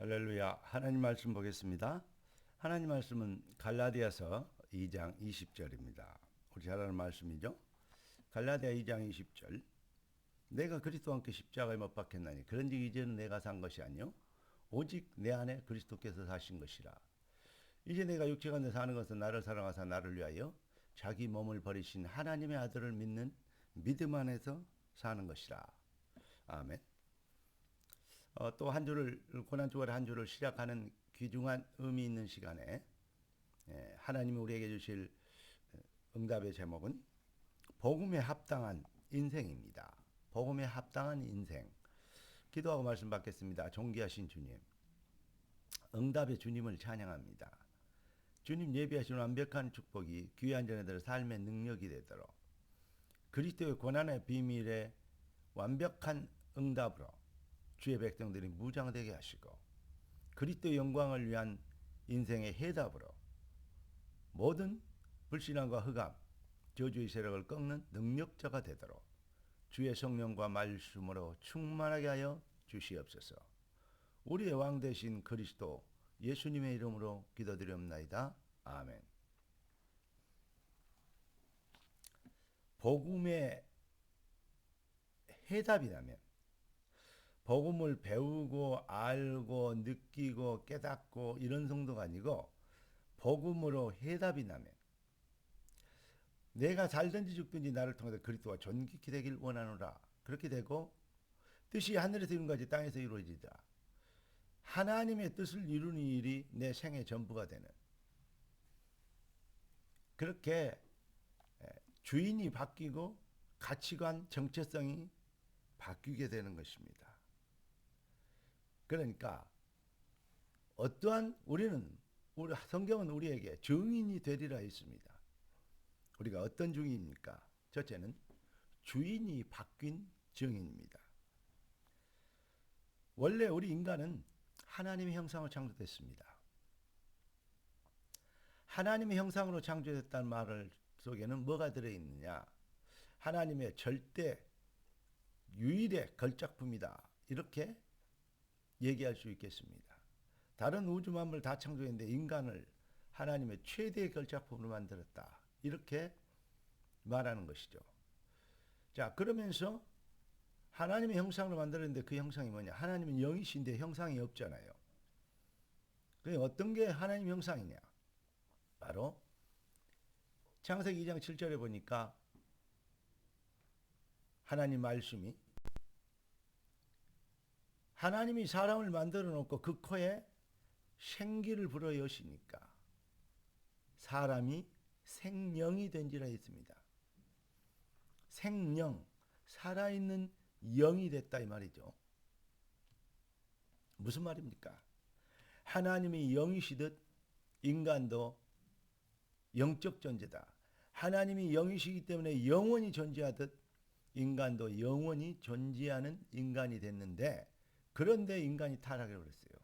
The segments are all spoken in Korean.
할렐루야. 하나님 말씀 보겠습니다. 하나님 말씀은 갈라디아서 2장 20절입니다. 우리 잘 아는 말씀이죠. 갈라디아 2장 20절. 내가 그리스도와 함께 십자가에 못 박혔나니 그런즉 이제는 내가 산 것이 아니요 오직 내 안에 그리스도께서 사신 것이라. 이제 내가 육체 가운데 사는 것은 나를 사랑하사 나를 위하여 자기 몸을 버리신 하나님의 아들을 믿는 믿음 안에서 사는 것이라. 아멘. 또 한 주를 고난주간 한 주를 시작하는 귀중한 의미 있는 시간에 하나님이 우리에게 주실 응답의 제목은 복음에 합당한 인생입니다. 복음에 합당한 인생. 기도하고 말씀 받겠습니다. 존귀하신 주님, 응답의 주님을 찬양합니다. 주님 예비하신 완벽한 축복이 귀한 자녀들의 삶의 능력이 되도록 그리스도의 고난의 비밀에 완벽한 응답으로 주의 백성들이 무장되게 하시고 그리스도의 영광을 위한 인생의 해답으로 모든 불신앙과 흑암, 저주의 세력을 꺾는 능력자가 되도록 주의 성령과 말씀으로 충만하게 하여 주시옵소서. 우리의 왕 되신 그리스도 예수님의 이름으로 기도드리옵나이다. 아멘. 복음의 해답이라면 복음을 배우고 알고 느끼고 깨닫고 이런 정도가 아니고 복음으로 해답이 나면 내가 살든지 죽든지 나를 통해서 그리스도와 존귀케 되길 원하노라. 그렇게 되고 뜻이 하늘에서 이룬 것이 땅에서 이루어지자 하나님의 뜻을 이루는 일이 내 생의 전부가 되는 그렇게 주인이 바뀌고 가치관 정체성이 바뀌게 되는 것입니다. 그러니까 어떠한 우리 성경은 우리에게 증인이 되리라 했습니다. 우리가 어떤 증인입니까? 첫째는 주인이 바뀐 증인입니다. 원래 우리 인간은 하나님의 형상으로 창조됐습니다. 하나님의 형상으로 창조됐다는 말 속에는 뭐가 들어있느냐? 하나님의 절대 유일의 걸작품이다. 이렇게 얘기할 수 있겠습니다. 다른 우주 만물 다 창조했는데 인간을 하나님의 최대의 걸작품으로 만들었다. 이렇게 말하는 것이죠. 자, 그러면서 하나님의 형상으로 만들었는데 그 형상이 뭐냐? 하나님은 영이신데 형상이 없잖아요. 그게 어떤 게 하나님 형상이냐? 바로 창세기 2장 7절에 보니까 하나님 말씀이 하나님이 사람을 만들어 놓고 그 코에 생기를 불어 여시니까 사람이 생령이 된지라 했습니다. 생령, 살아있는 영이 됐다 이 말이죠. 무슨 말입니까? 하나님이 영이시듯 인간도 영적 존재다. 하나님이 영이시기 때문에 영원히 존재하듯 인간도 영원히 존재하는 인간이 됐는데 그런데 인간이 타락해 버렸어요.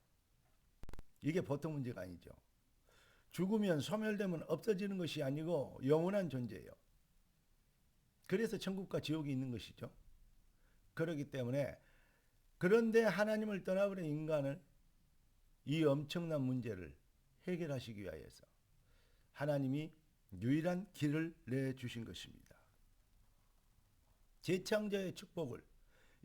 이게 보통 문제가 아니죠. 죽으면 소멸되면 없어지는 것이 아니고 영원한 존재예요. 그래서 천국과 지옥이 있는 것이죠. 그렇기 때문에 그런데 하나님을 떠나버린 인간을 이 엄청난 문제를 해결하시기 위하여서 하나님이 유일한 길을 내주신 것입니다. 재창조의 축복을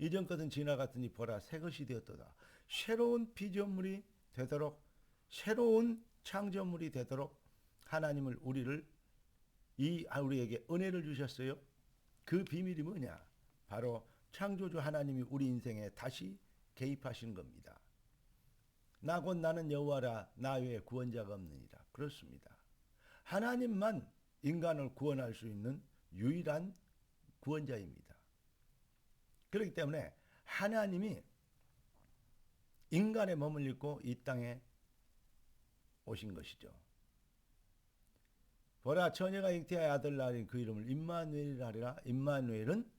이전 것은 지나갔으니 보라 새 것이 되었도다. 새로운 피조물이 되도록 새로운 창조물이 되도록 하나님을 우리에게 은혜를 주셨어요. 그 비밀이 뭐냐? 바로 창조주 하나님이 우리 인생에 다시 개입하신 겁니다. 나 곧 나는 여호와라 나 외에 구원자가 없느니라. 그렇습니다. 하나님만 인간을 구원할 수 있는 유일한 구원자입니다. 그렇기 때문에 하나님이 인간의 몸을 입고 이 땅에 오신 것이죠. 보라 처녀가 잉태하여 아들 낳으니 그 이름을 임마누엘이라 하리라. 임마누엘은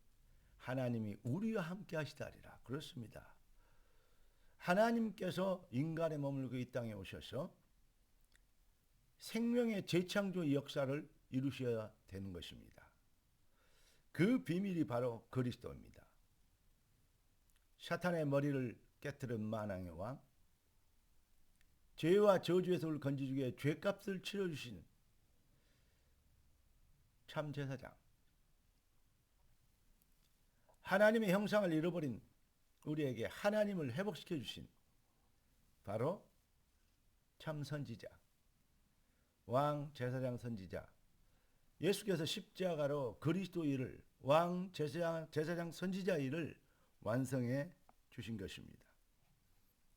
하나님이 우리와 함께 하시다리라. 그렇습니다. 하나님께서 인간의 몸을 입고 이 땅에 오셔서 생명의 재창조 역사를 이루셔야 되는 것입니다. 그 비밀이 바로 그리스도입니다. 사탄의 머리를 깨트린 만왕의 왕, 죄와 저주에서 우리를 건져주기 위해 죄값을 치러주신 참 제사장, 하나님의 형상을 잃어버린 우리에게 하나님을 회복시켜 주신 바로 참 선지자, 왕 제사장 선지자, 예수께서 십자가로 그리스도 일을, 왕 제사장 선지자 일을 완성해 주신 것입니다.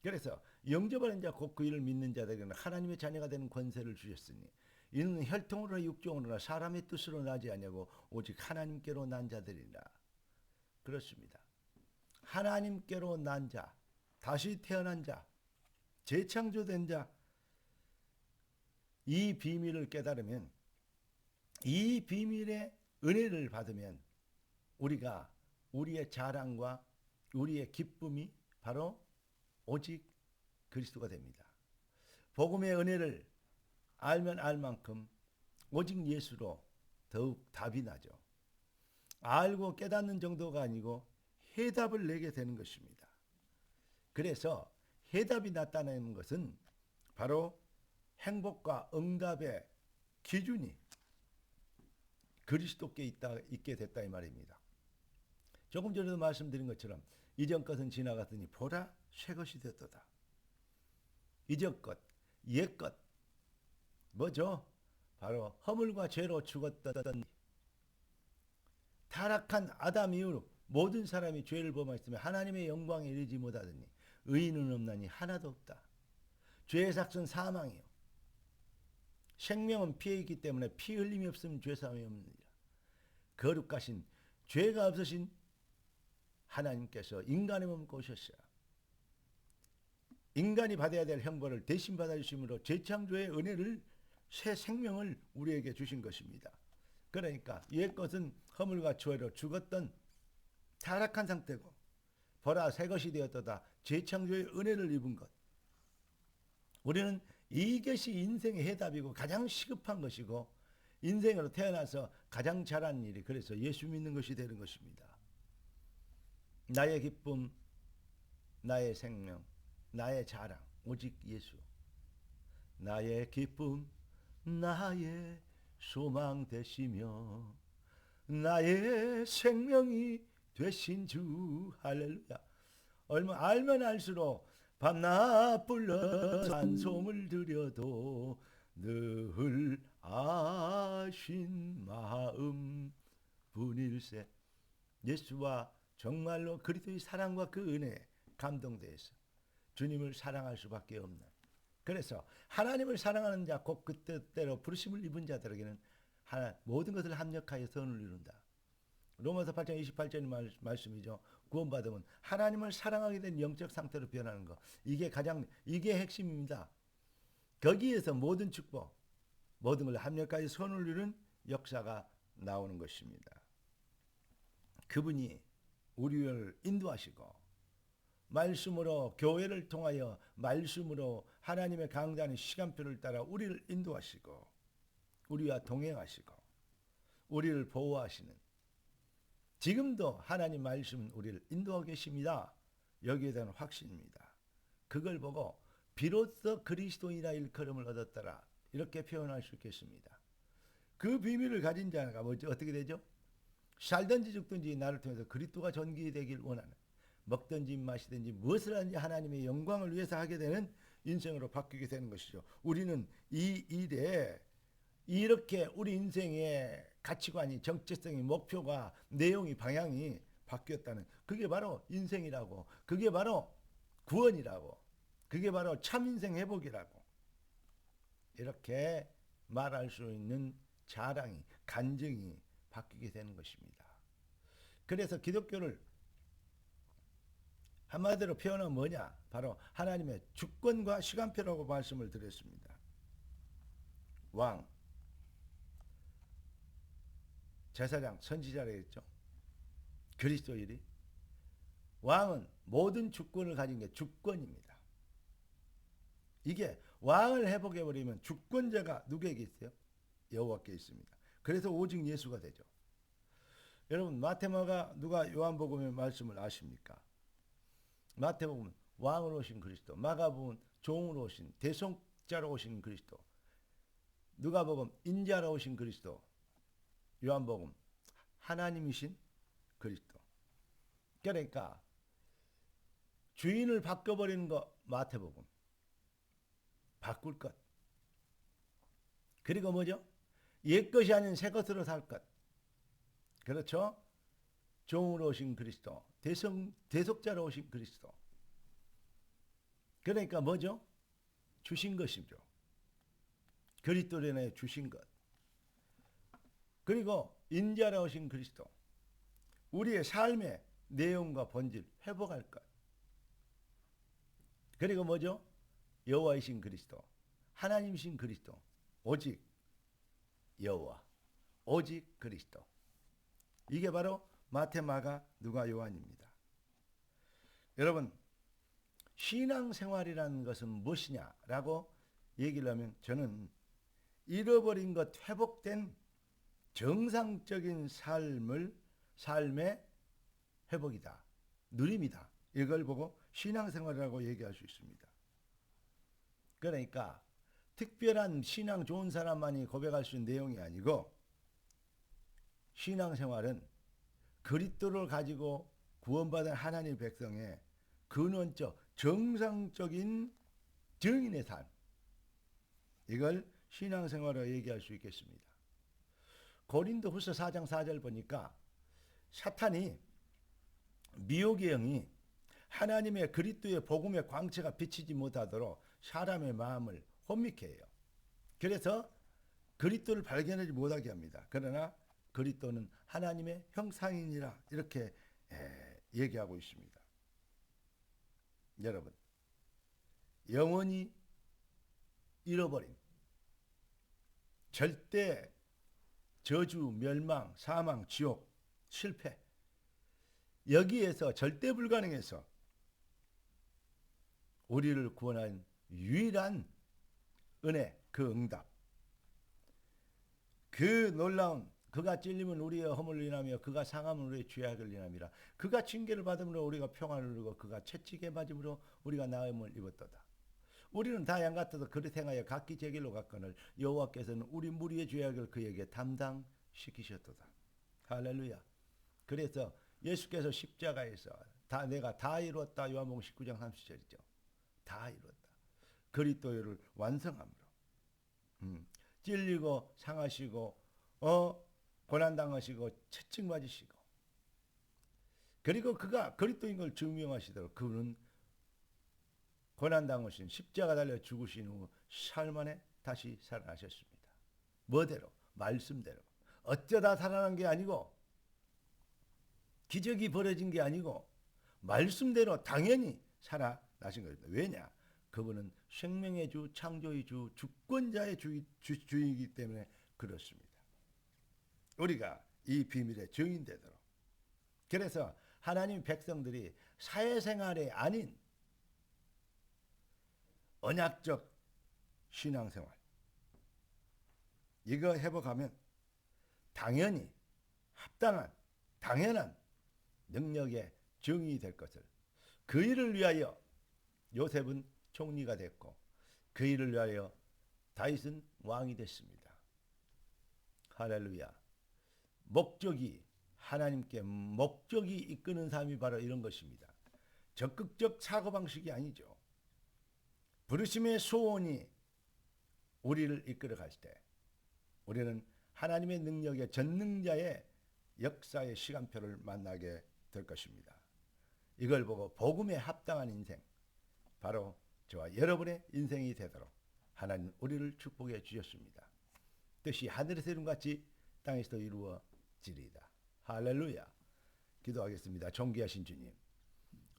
그래서 영접하는 자 곧 그 일을 믿는 자들에게는 하나님의 자녀가 되는 권세를 주셨으니 이는 혈통으로나 육종으로나 사람의 뜻으로 나지 아니하고 오직 하나님께로 난 자들이라. 그렇습니다. 하나님께로 난 자, 다시 태어난 자, 재창조된 자, 이 비밀을 깨달으면, 이 비밀의 은혜를 받으면 우리가 우리의 자랑과 우리의 기쁨이 바로 오직 그리스도가 됩니다. 복음의 은혜를 알면 알 만큼 오직 예수로 더욱 답이 나죠. 알고 깨닫는 정도가 아니고 해답을 내게 되는 것입니다. 그래서 해답이 나타나는 것은 바로 행복과 응답의 기준이 그리스도께 있게 됐다 이 말입니다. 조금 전에도 말씀드린 것처럼 이전 것은 지나갔더니 보라 새 것이 되었도다. 이전 것, 옛 것 뭐죠? 바로 허물과 죄로 죽었던 타락한 아담 이후로 모든 사람이 죄를 범하였으며 하나님의 영광에 이르지 못하더니 의인은 없나니 하나도 없다. 죄의 삭은 사망이요 생명은 피에 있기 때문에 피 흘림이 없으면 죄사함이 없느니라. 거룩하신 죄가 없으신 하나님께서 인간의 몸을 오셨어요. 인간이 받아야 될 형벌을 대신 받아주심으로 재창조의 은혜를 새 생명을 우리에게 주신 것입니다. 그러니까 옛 것은 허물과 죄로 죽었던 타락한 상태고 보라 새 것이 되었도다. 재창조의 은혜를 입은 것. 우리는 이것이 인생의 해답이고 가장 시급한 것이고 인생으로 태어나서 가장 잘한 일이 그래서 예수 믿는 것이 되는 것입니다. 나의 기쁨, 나의 생명, 나의 자랑 오직 예수. 나의 기쁨, 나의 소망 되시며 나의 생명이 되신 주. 할렐루야. 얼마 알면 알수록 밤낮 불러 찬송을 드려도 늘 아신 마음 분일세. 예수와 정말로 그리스도의 사랑과 그 은혜에 감동돼서 주님을 사랑할 수밖에 없는, 그래서 하나님을 사랑하는 자 곧 그 뜻대로 부르심을 입은 자들에게는 모든 것을 합력하여 선을 이룬다. 로마서 8장 28절 말씀이죠. 구원받으면 하나님을 사랑하게 된 영적 상태로 변하는 것. 이게 핵심입니다. 거기에서 모든 축복, 모든 걸 합력하여 선을 이룬 역사가 나오는 것입니다. 그분이 우리를 인도하시고 말씀으로 교회를 통하여 말씀으로 하나님의 강단의 시간표를 따라 우리를 인도하시고 우리와 동행하시고 우리를 보호하시는, 지금도 하나님 말씀은 우리를 인도하고 계십니다. 여기에 대한 확신입니다. 그걸 보고 비로소 그리스도인이라 일컬음을 얻었더라 이렇게 표현할 수 있겠습니다. 그 비밀을 가진 자가 어떻게 되죠? 살든지 죽든지 나를 통해서 그리스도가 전개되길 원하는, 먹든지 마시든지 무엇을 하든지 하나님의 영광을 위해서 하게 되는 인생으로 바뀌게 되는 것이죠. 우리는 이 일에 이렇게 우리 인생의 가치관이, 정체성이, 목표가, 내용이, 방향이 바뀌었다는, 그게 바로 인생이라고, 그게 바로 구원이라고, 그게 바로 참 인생 회복이라고 이렇게 말할 수 있는 자랑이, 간증이 바뀌게 되는 것입니다. 그래서 기독교를 한마디로 표현하면 뭐냐? 바로 하나님의 주권과 시간표라고 말씀을 드렸습니다. 왕, 제사장, 선지자라 했죠. 그리스도인이 왕은 모든 주권을 가진 게 주권입니다. 이게 왕을 회복해버리면 주권자가 누구에게 있어요? 여호와께 있습니다. 그래서 오직 예수가 되죠. 여러분 마태마가 누가 요한복음의 말씀을 아십니까? 마태복음 왕으로 오신 그리스도, 마가복음 종으로 오신 대속자로 오신 그리스도, 누가복음 인자로 오신 그리스도, 요한복음 하나님이신 그리스도. 그러니까 주인을 바꿔버리는 거 마태복음 바꿀 것. 그리고 뭐죠? 옛것이 아닌 새것으로 살 것. 그렇죠? 종으로 오신 그리스도, 대속자로 오신 그리스도. 그러니까 뭐죠? 주신 것이죠. 그리스도로 인해 주신 것. 그리고 인자로 오신 그리스도. 우리의 삶의 내용과 본질 회복할 것. 그리고 뭐죠? 여호와이신 그리스도. 하나님이신 그리스도. 오직 여호와. 오직 그리스도. 이게 바로 마태, 마가, 누가, 요한입니다. 여러분, 신앙생활이라는 것은 무엇이냐라고 얘기를 하면 저는 잃어버린 것 회복된 정상적인 삶의 회복이다. 누림이다. 이걸 보고 신앙생활이라고 얘기할 수 있습니다. 그러니까 특별한 신앙 좋은 사람만이 고백할 수 있는 내용이 아니고 신앙생활은 그리스도를 가지고 구원받은 하나님 백성의 근원적 정상적인 증인의 삶. 이걸 신앙생활로 얘기할 수 있겠습니다. 고린도후서 4장 4절 보니까 사탄이 미혹의 영이 하나님의 그리스도의 복음의 광채가 비치지 못하도록 사람의 마음을 혼미케 해요. 그래서 그리스도를 발견하지 못하게 합니다. 그러나 그리스도는 하나님의 형상이니라 이렇게 얘기하고 있습니다. 여러분, 영원히 잃어버린 절대 저주, 멸망, 사망, 지옥, 실패 여기에서 절대 불가능해서 우리를 구원한 유일한 은혜, 그 응답, 그 놀라운 그가 찔림은 우리의 허물을 인하며 그가 상함은 우리의 죄악을 인함이라. 그가 징계를 받음으로 우리가 평안을 누리고 그가 채찍에 맞음으로 우리가 나음을 입었도다. 우리는 다 양 같아서 그릇 행하여 각기 제 길로 갔거늘 여호와께서는 우리 무리의 죄악을 그에게 담당시키셨도다. 할렐루야. 그래서 예수께서 십자가에서 내가 다 이루었다. 요한복음 19장 30절이죠. 다 이루었다. 그리스도를 완성함으로 찔리고 상하시고 고난당하시고 채찍 맞으시고 그리고 그가 그리스도인 걸 증명하시도록 그분은 고난당하신 십자가 달려 죽으신 후 사흘 만에 다시 살아나셨습니다. 뭐대로? 말씀대로. 어쩌다 살아난 게 아니고 기적이 벌어진 게 아니고 말씀대로 당연히 살아나신 겁니다. 왜냐? 그분은 생명의 주, 창조의 주, 주권자의 주이기 때문에 그렇습니다. 우리가 이 비밀의 증인되도록. 그래서 하나님 백성들이 사회생활이 아닌 언약적 신앙생활 이거 회복하면 당연히 합당한 당연한 능력의 증인이 될 것을 그 일을 위하여 요셉은 총리가 됐고 그 일을 위하여 다윗은 왕이 됐습니다. 할렐루야. 목적이 하나님께 목적이 이끄는 삶이 바로 이런 것입니다. 적극적 사고방식이 아니죠. 부르심의 소원이 우리를 이끌어갈 때 우리는 하나님의 능력의 전능자의 역사의 시간표를 만나게 될 것입니다. 이걸 보고 복음에 합당한 인생, 바로 저와 여러분의 인생이 되도록 하나님 우리를 축복해 주셨습니다. 뜻이 하늘에서 이룬같이 땅에서도 이루어지리이다. 할렐루야. 기도하겠습니다. 존귀하신 주님,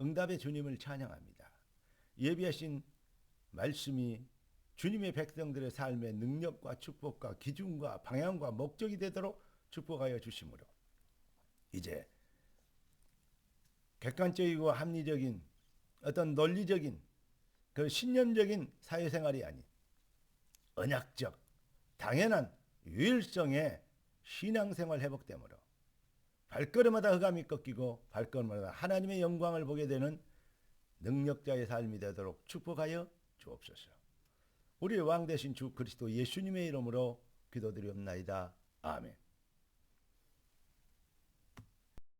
응답의 주님을 찬양합니다. 예비하신 말씀이 주님의 백성들의 삶의 능력과 축복과 기준과 방향과 목적이 되도록 축복하여 주심으로 이제 객관적이고 합리적인 어떤 논리적인 그 신념적인 사회생활이 아닌 언약적 당연한 유일성의 신앙생활 회복됨으로 발걸음마다 흑암이 꺾이고 발걸음마다 하나님의 영광을 보게 되는 능력자의 삶이 되도록 축복하여 주옵소서. 우리의 왕 되신 주 그리스도 예수님의 이름으로 기도드리옵나이다. 아멘.